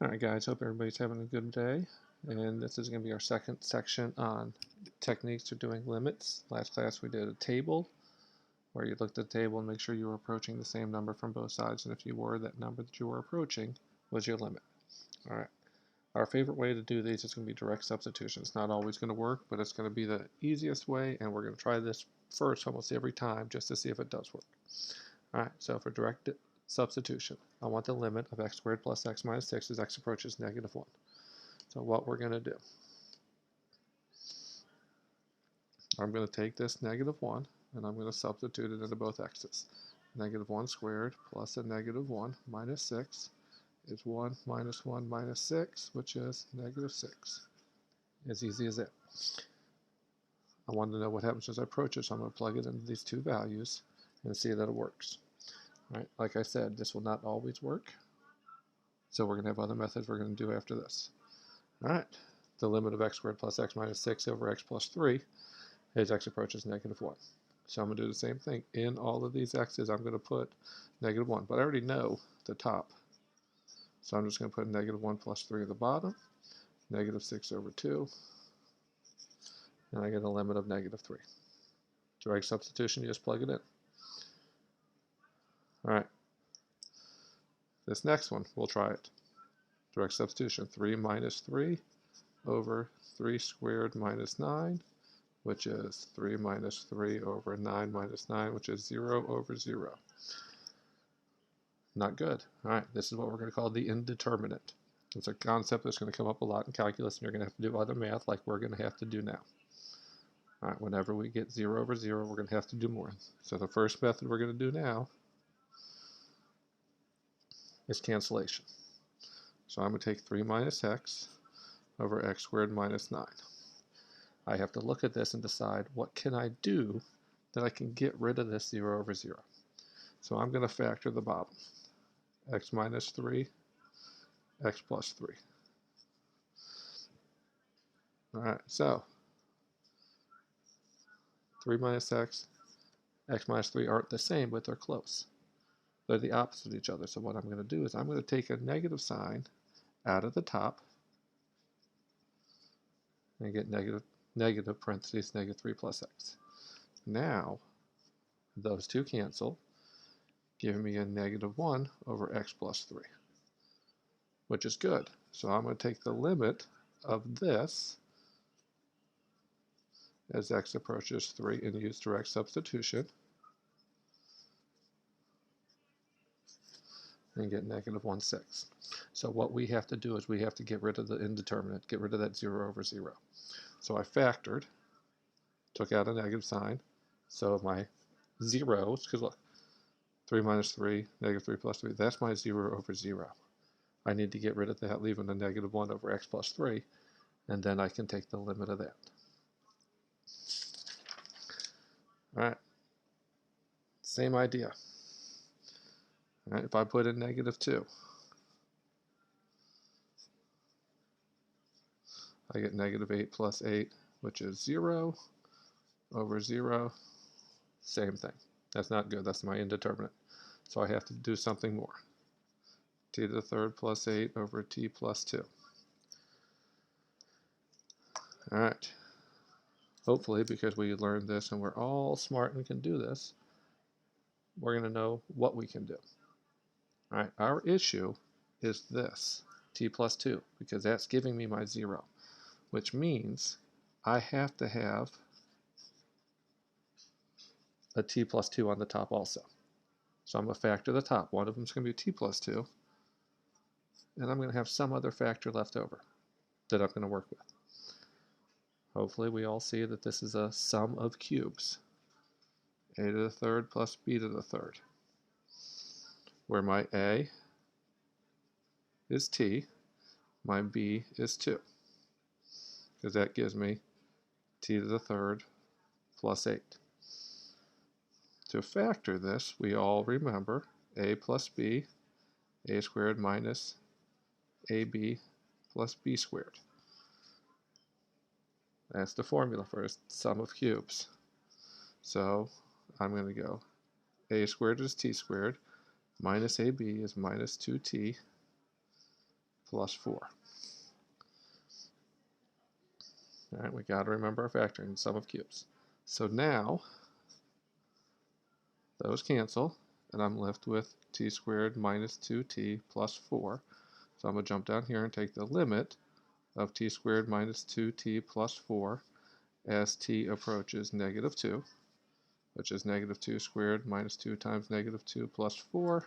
Alright guys, hope everybody's having a good day. And this is going to be our second section on techniques for doing limits. Last class we did a table where you looked at the table and make sure you were approaching the same number from both sides, and if you were, that number that you were approaching was your limit. Alright, our favorite way to do these is going to be direct substitution. It's not always going to work, but it's going to be the easiest way, and we're going to try this first almost every time just to see if it does work. Alright, so for direct substitution, I want the limit of x squared plus x minus 6 as x approaches negative 1. So what we're going to do, I'm going to take this negative 1 and I'm going to substitute it into both x's. Negative 1 squared plus a negative 1 minus 6 is 1 minus 1 minus 6, which is negative 6. As easy as that. I want to know what happens as I approach it, so I'm going to plug it into these two values and see that it works. Right, like I said, this will not always work, so we're going to have other methods we're going to do after this. Alright, the limit of x squared plus x minus 6 over x plus 3 as x approaches negative 1. So I'm going to do the same thing. In all of these x's, I'm going to put negative 1, but I already know the top. So I'm just going to put negative 1 plus 3 at the bottom, negative 6 over 2, and I get a limit of negative 3. Direct substitution, you just plug it in. Alright, this next one, we'll try it. Direct substitution, 3 minus 3 over 3 squared minus 9, which is 3 minus 3 over 9 minus 9, which is 0 over 0. Not good. All right, this is what we're going to call the indeterminate. It's a concept that's going to come up a lot in calculus, and you're going to have to do other math like we're going to have to do now. All right, whenever we get 0 over 0, we're going to have to do more. So the first method we're going to do now is cancellation. So I'm going to take 3 minus x over x squared minus 9. I have to look at this and decide what can I do that I can get rid of this 0 over 0. So I'm going to factor the bottom. X minus 3, x plus 3. Alright, so 3 minus x minus 3 aren't the same, but they're close. They're the opposite of each other. So what I'm going to do is I'm going to take a negative sign out of the top and get negative parentheses negative 3 plus x. Now, those two cancel, giving me a negative 1 over x plus 3, which is good. So I'm going to take the limit of this as x approaches 3 and use direct substitution and get negative 1/6. So what we have to do is we have to get rid of the indeterminate, get rid of that 0 over 0. So I factored, took out a negative sign, so my zeros, because look, 3 minus 3, negative 3 plus 3, that's my 0 over 0. I need to get rid of that, leaving a negative 1 over x plus 3, and then I can take the limit of that. Alright, same idea. Alright, if I put in negative 2, I get negative 8 plus 8, which is 0 over 0. Same thing. That's not good. That's my indeterminate. So I have to do something more. T to the third plus 8 over t plus 2. Alright. Hopefully, because we learned this and we're all smart and can do this, we're going to know what we can do. Alright, our issue is this, t plus 2, because that's giving me my 0, which means I have to have a t plus 2 on the top also. So I'm going to factor the top. One of them is going to be t plus 2, and I'm going to have some other factor left over that I'm going to work with. Hopefully we all see that this is a sum of cubes. A to the third plus b to the third, where my a is t, my b is 2, because that gives me t to the third plus 8. To factor this, we all remember a plus b, a squared minus ab plus b squared. That's the formula for a sum of cubes. So I'm going to go a squared is t squared, minus ab is minus 2t, plus 4. All right, we got to remember our factoring, sum of cubes. So now, those cancel, and I'm left with t squared minus 2t plus 4. So I'm going to jump down here and take the limit of t squared minus 2t plus 4 as t approaches negative 2, which is negative 2 squared minus 2 times negative 2 plus 4,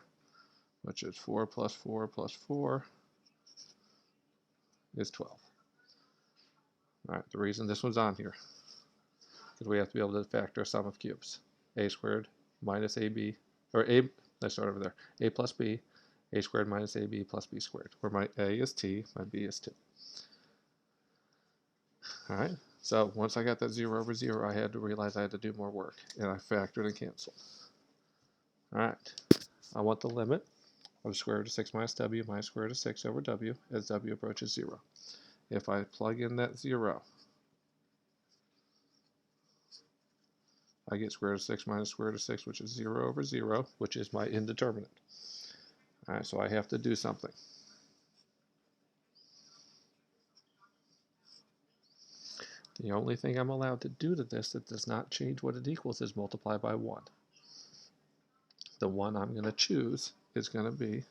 which is 4 plus 4 plus 4 is 12. All right, the reason this one's on here is we have to be able to factor a sum of cubes. A squared minus AB, or A, let's start over there. A plus B, A squared minus AB plus B squared, where my A is t, my B is 2. All right, so once I got that 0 over 0, I had to realize I had to do more work, and I factored and canceled. All right, I want the limit of square root of 6 minus w minus square root of 6 over w as w approaches 0. If I plug in that 0, I get square root of 6 minus square root of 6, which is 0 over 0, which is my indeterminate. All right, so I have to do something. The only thing I'm allowed to do to this that does not change what it equals is multiply by 1. The one I'm going to choose is going to be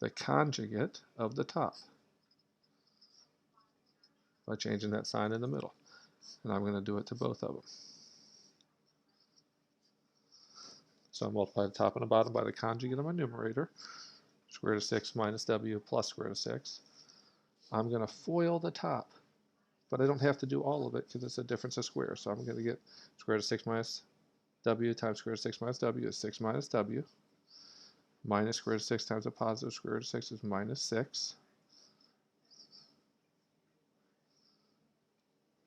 the conjugate of the top by changing that sign in the middle. And I'm going to do it to both of them. So I multiply the top and the bottom by the conjugate of my numerator, square root of 6 minus w plus square root of 6. I'm going to FOIL the top, but I don't have to do all of it because it's a difference of squares. So I'm going to get square root of 6 minus w times square root of 6 minus w is 6 minus w, minus square root of 6 times a positive square root of 6 is minus 6,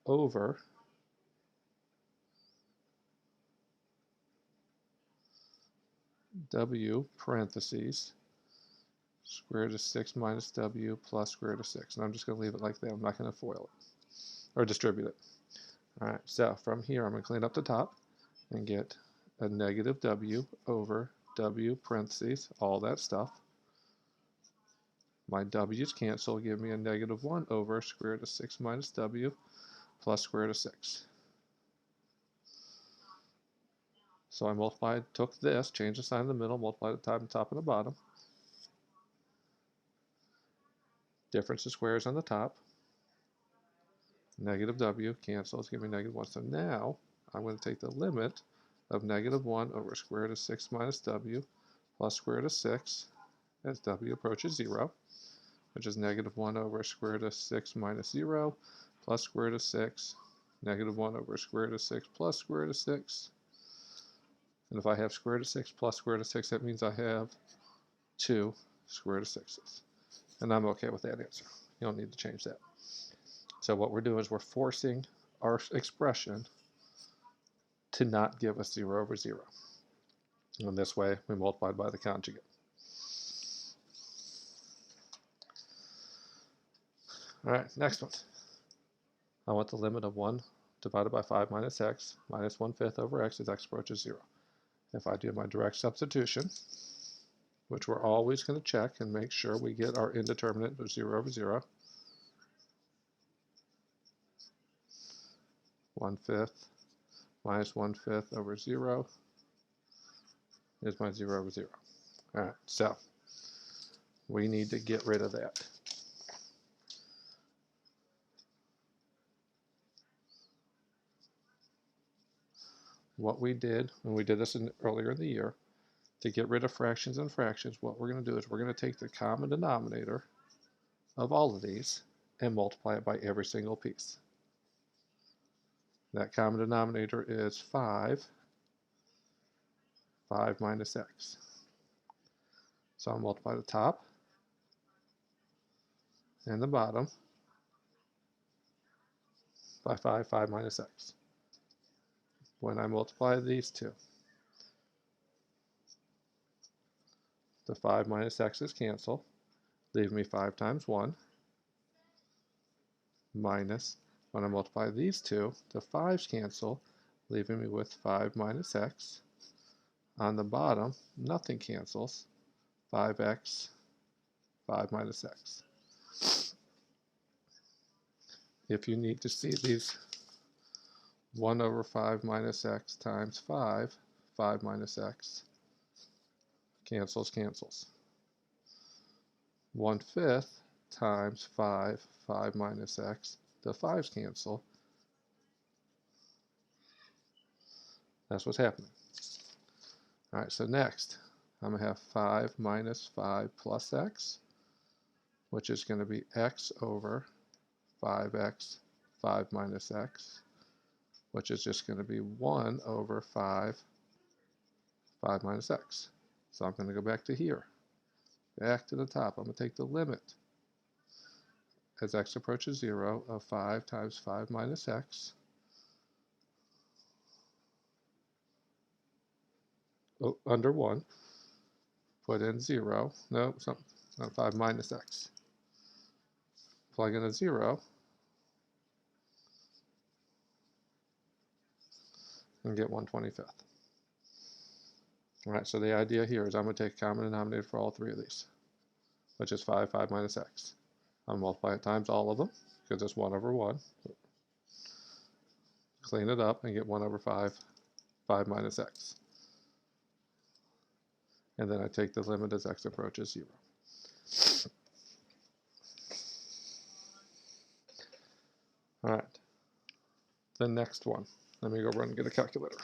over w parentheses square root of 6 minus w plus square root of 6. And I'm just going to leave it like that. I'm not going to FOIL it or distribute it. All right, so from here I'm going to clean up the top and get a negative w over w parentheses, all that stuff. My w's cancel, give me a negative 1 over square root of 6 minus w plus square root of 6. So I multiplied, took this, changed the sign in the middle, multiplied the top and the bottom. Difference of squares on the top. Negative w cancels, give me negative 1. So now I'm going to take the limit of negative 1 over square root of 6 minus w plus square root of 6 as w approaches 0, which is negative 1 over square root of 6 minus 0 plus square root of 6, negative 1 over square root of 6 plus square root of 6. And if I have square root of 6 plus square root of 6, that means I have 2 square root of 6s. And I'm okay with that answer. You don't need to change that. So what we're doing is we're forcing our expression to not give us 0 over 0. And this way, we multiplied by the conjugate. All right, next one. I want the limit of 1 divided by 5 minus x minus 1/5 over x as x approaches 0. If I do my direct substitution, which we're always going to check and make sure we get our indeterminate of 0 over 0, 1/5 minus 1/5 over 0 is my 0 over 0. All right, so we need to get rid of that. What we did when we did this earlier in the year, to get rid of fractions and fractions, what we're going to do is we're going to take the common denominator of all of these and multiply it by every single piece. That common denominator is 5 minus x. So I'll multiply the top and the bottom by 5 minus x. When I multiply these two, the 5 minus x's cancel, leave me 5 times 1, minus, when I multiply these two, the 5's cancel, leaving me with 5 minus x. On the bottom, nothing cancels, 5x, 5 minus x. if you need to see these 1 over 5 minus x times 5, 5 minus x, cancels. 1/5 times 5, 5 minus x, the 5's cancel. That's what's happening. All right, so next, I'm going to have 5 minus 5 plus x, which is going to be x over 5x, 5 minus x, which is just going to be 1 over 5, 5 minus x. So I'm going to go back to here, back to the top. I'm going to take the limit as x approaches 0 of 5 times 5 minus x under 1, put in 0, no, not 5 minus x. Plug in a 0, and get 1/25. All right, so the idea here is I'm going to take a common denominator for all three of these, which is 5, 5 minus x. I'll multiply it times all of them, because it's 1 over 1. Clean it up and get 1 over 5, 5 minus x. And then I take the limit as x approaches 0. All right, the next one. Let me go run and get a calculator.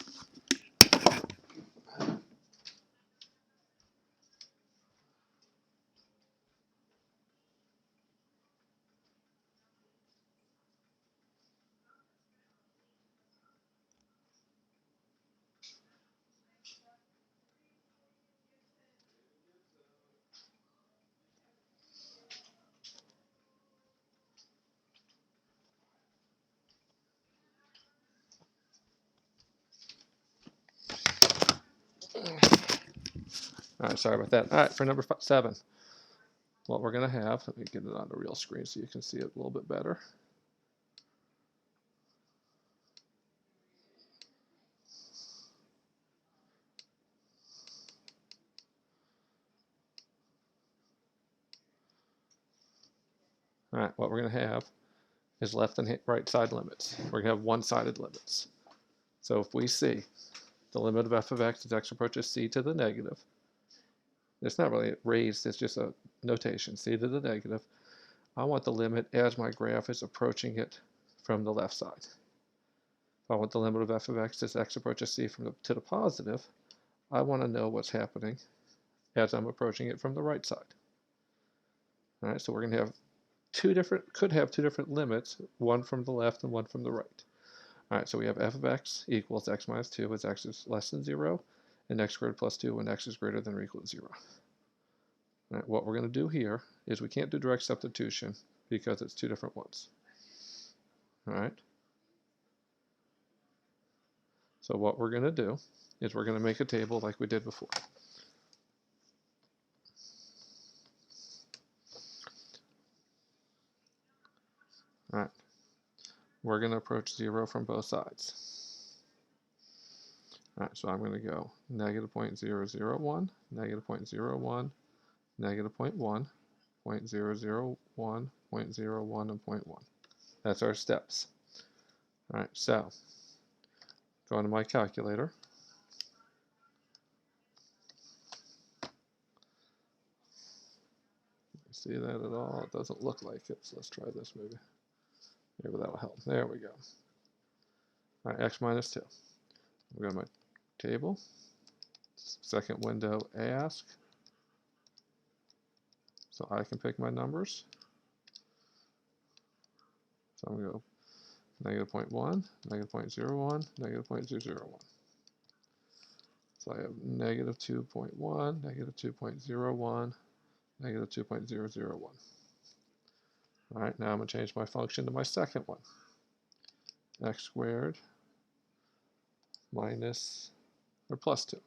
All right, sorry about that. All right, for number 7, what we're going to have, let me get it on the real screen so you can see it a little bit better. All right, what we're going to have is left and right side limits. We're going to have one-sided limits. So if we see the limit of f of x as x approaches c to the negative, it's not really raised, it's just a notation, c to the negative. I want the limit as my graph is approaching it from the left side. If I want the limit of f of x as x approaches c to the positive, I want to know what's happening as I'm approaching it from the right side. All right, so we're going to have could have two different limits, one from the left and one from the right. All right, so we have f of x equals x minus 2 when x is less than 0, and x squared plus 2 when x is greater than or equal to 0. All right, what we're going to do here is we can't do direct substitution because it's two different ones. All right. So what we're going to do is we're going to make a table like we did before. All right. We're going to approach 0 from both sides. All right, so I'm going to go negative 0.001, negative 0.01, negative 0.1, 0.001, 0.01, and 0.1. That's our steps. All right, so go into my calculator. See that at all? It doesn't look like it, so let's try this maybe. Maybe that'll help. There we go. All right, x minus 2. We'll go to my table. Second window, ask. So I can pick my numbers. So I'm going to go negative 0.1, negative 0.01, negative 0.001. So I have negative 2.1, negative 2.01, negative 2.001. All right, now I'm going to change my function to my second one. X squared minus or plus 2.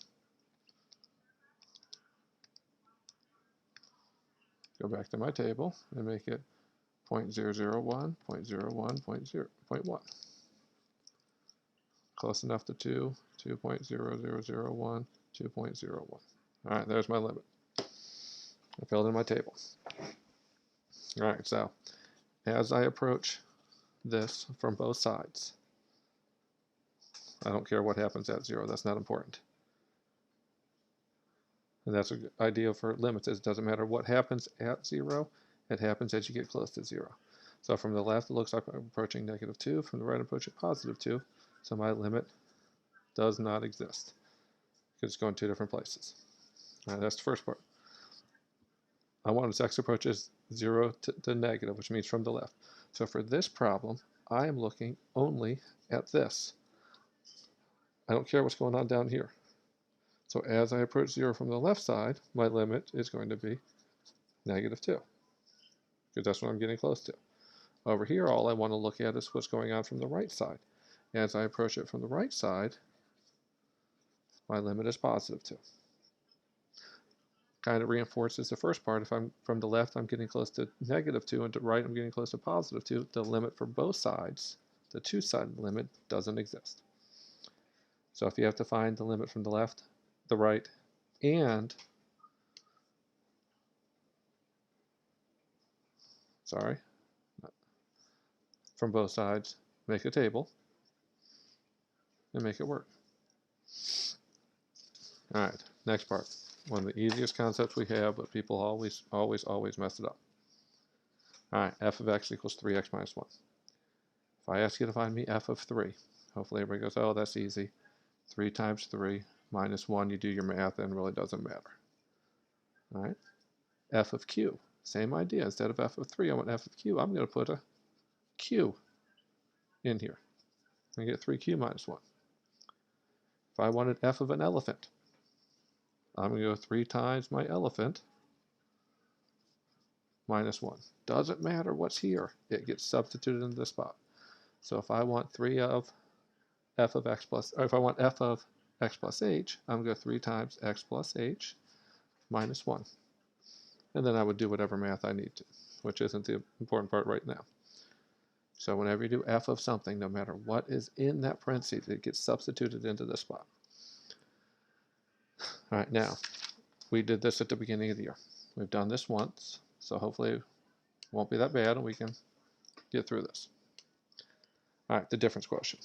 Go back to my table and make it 0.001, 0.01, 0.1. Close enough to 2, 2.0001, 2.01. All right, there's my limit. I filled in my table. All right, so as I approach this from both sides. I don't care what happens at 0. That's not important. And that's an idea for limits. It doesn't matter what happens at 0. It happens as you get close to 0. So from the left, it looks like I'm approaching -2. From the right, I'm approaching +2. So my limit does not exist because it's going 2 different places. All right, that's the first part. I want as x approaches 0 to negative, which means from the left. So for this problem, I am looking only at this. I don't care what's going on down here. So as I approach 0 from the left side, my limit is going to be -2, because that's what I'm getting close to. Over here, all I want to look at is what's going on from the right side. As I approach it from the right side, my limit is +2. Kind of reinforces the first part. If I'm from the left, I'm getting close to -2, and to the right, I'm getting close to +2. The limit for both sides, the two-sided limit, doesn't exist. So if you have to find the limit from the left, the right, and from both sides, make a table and make it work. All right, next part. One of the easiest concepts we have, but people always mess it up. All right, f of x equals 3x minus 1. If I ask you to find me f of 3, hopefully everybody goes, oh, that's easy. 3 times 3 minus 1, you do your math, and it really doesn't matter. All right, f of q, same idea. Instead of f of 3, I want f of q. I'm going to put a q in here. I get 3q minus 1. If I wanted f of an elephant, I'm going to go 3 times my elephant minus 1. Doesn't matter what's here. It gets substituted into the spot. So if I want 3 of f of x plus, or if I want f of x plus h, I'm going to go 3 times x plus h minus 1. And then I would do whatever math I need to, which isn't the important part right now. So whenever you do f of something, no matter what is in that parentheses, it gets substituted into this spot. All right, now, we did this at the beginning of the year. We've done this once, so hopefully it won't be that bad and we can get through this. All right, the difference question.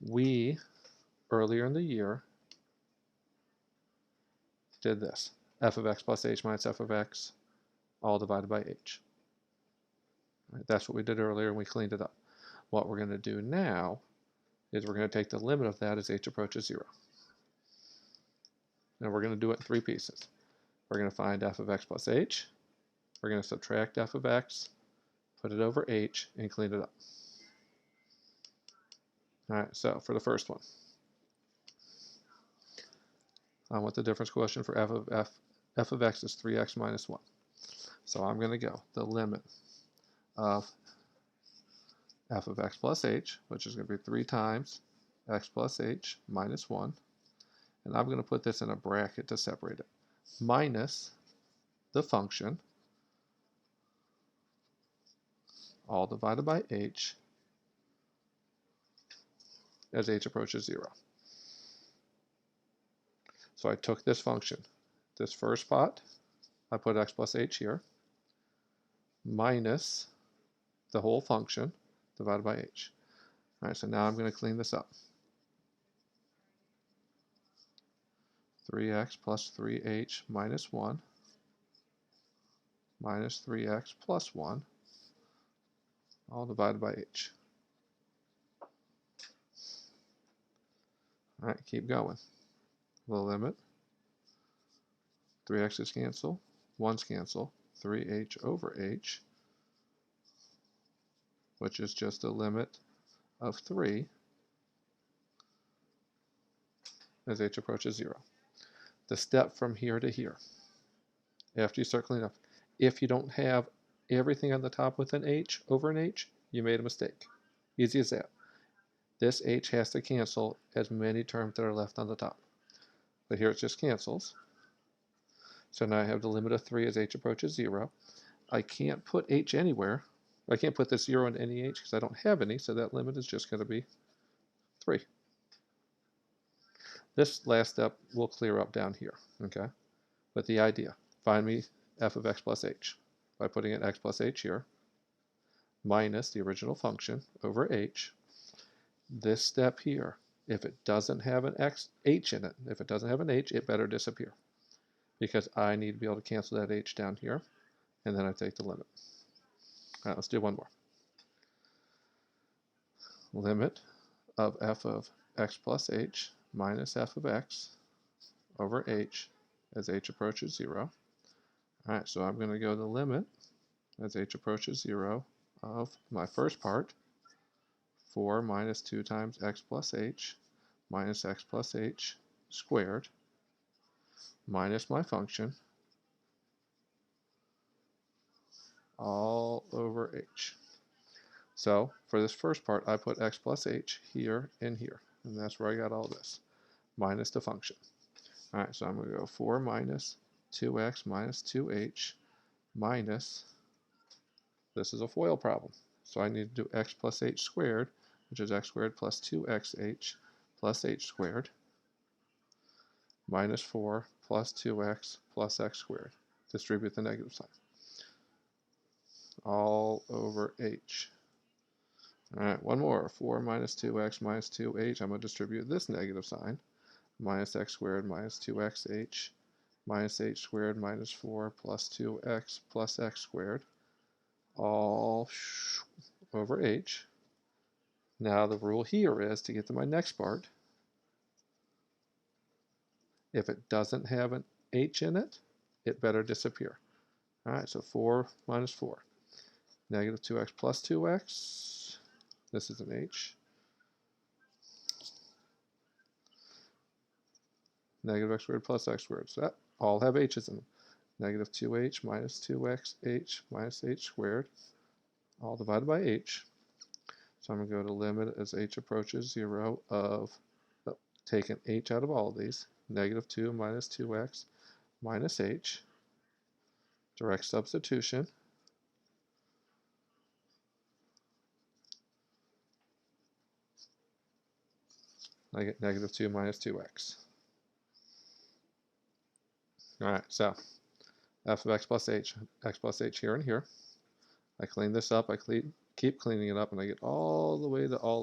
We, earlier in the year, did this. F of x plus h minus f of x, all divided by h. Right, that's what we did earlier, and we cleaned it up. What we're going to do now is we're going to take the limit of that as h approaches 0. And we're going to do it in 3 pieces. We're going to find f of x plus h. We're going to subtract f of x, put it over h, and clean it up. All right, so for the first one, I want the difference quotient for f of x is 3x minus 1. So I'm going to go the limit of f of x plus h, which is going to be 3 times x plus h minus 1. And I'm going to put this in a bracket to separate it, minus the function, all divided by h, as h approaches 0. So I took this function, this first pot, I put x plus h here, minus the whole function divided by h. All right, so now I'm going to clean this up. 3x plus 3h minus 1 minus 3x plus 1, all divided by h. All right, keep going. The limit, 3x's cancel, 1's cancel, 3h over h, which is just a limit of 3 as h approaches 0. The step from here to here, after you start cleaning up, if you don't have everything on the top with an h over an h, you made a mistake. Easy as that. This h has to cancel as many terms that are left on the top. But here it just cancels. So now I have the limit of 3 as h approaches 0. I can't put h anywhere. I can't put this 0 in any h because I don't have any, so that limit is just going to be 3. This last step will clear up down here, okay? But the idea, find me f of x plus h by putting in x plus h here. minus the original function over h. This step here, if it doesn't have an h in it, if it doesn't have an h, it better disappear, because I need to be able to cancel that h down here, and then I take the limit. All right, let's do one more. Limit of f of x plus h minus f of x over h as h approaches 0. All right, so I'm going to go to the limit as h approaches 0 of my first part, 4 minus 2 times x plus h minus x plus h squared minus my function all over h. So for this first part, I put x plus h here and here, and that's where I got all this, minus the function. All right, so I'm going to go 4 minus 2x minus 2h minus, this is a FOIL problem, so I need to do x plus h squared, which is x squared plus 2xh plus h squared, minus 4 plus 2x plus x squared. Distribute the negative sign. All over h. All right, one more. 4 minus 2x minus 2h. I'm going to distribute this negative sign. Minus x squared minus 2xh minus h squared minus 4 plus 2x plus x squared. All over h. Now the rule here is to get to my next part, if it doesn't have an h in it, it better disappear. All right, so 4 minus 4. Negative 2x plus 2x. This is an h. Negative x squared plus x squared. So that all have h's in them. Negative 2h minus 2xh minus h squared, all divided by h. So I'm going to go to limit as h approaches 0 of, taking h out of all of these, negative 2 minus 2x minus h, direct substitution. I get negative 2 minus 2x. All right, so f of x plus h here and here. I clean this up, I keep cleaning it up, and I get all the way to all